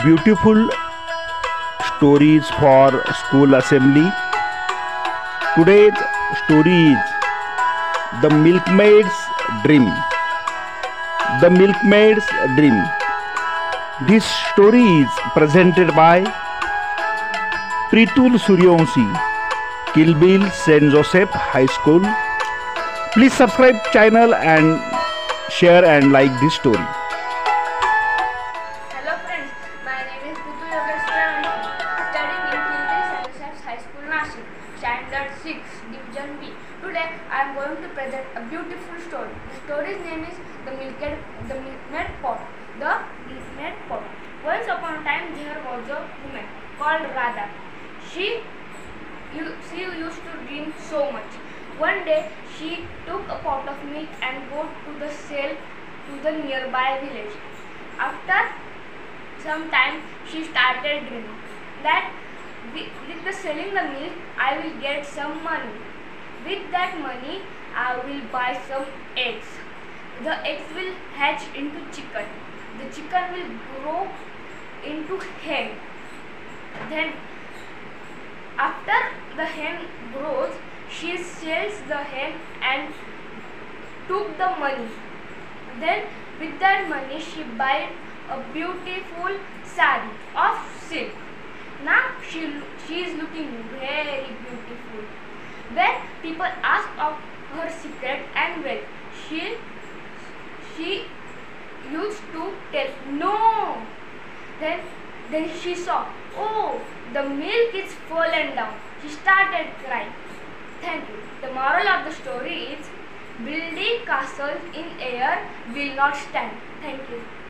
beautiful stories for school assembly. Today's story is The Milkmaid's Dream. The Milkmaid's Dream. This story is presented by Pritul Suryawanshi, Kilbil St. Joseph High School. Please subscribe channel and share and like this story. Hello friends, my name is Pritul Suryawanshi, studying in Kilbil St. Joseph's High School, Nashik, Standard 6, Division B. Today I am going to present a beautiful story. The story's name is The Milkmaid Pot. The Milkmaid Pot. Once upon a time there was a woman called Radha. She used to drink so much. One day she took a pot of milk and go to the sale to the nearby village. After some time she started dreaming that with the selling the milk I will get some money. With that money I will buy some eggs. The eggs will hatch into chicken. The chicken will grow into hen. Then after the hen grows, she sells the hen and took the money. Then with that money she buys a beautiful sari of silk. Now she is looking very beautiful. When people ask of her secret and wealth, she used to tell no. Then she saw, oh, the milk is fallen down. She started crying. Thank you. The moral of the story is building castles in air will not stand. Thank you.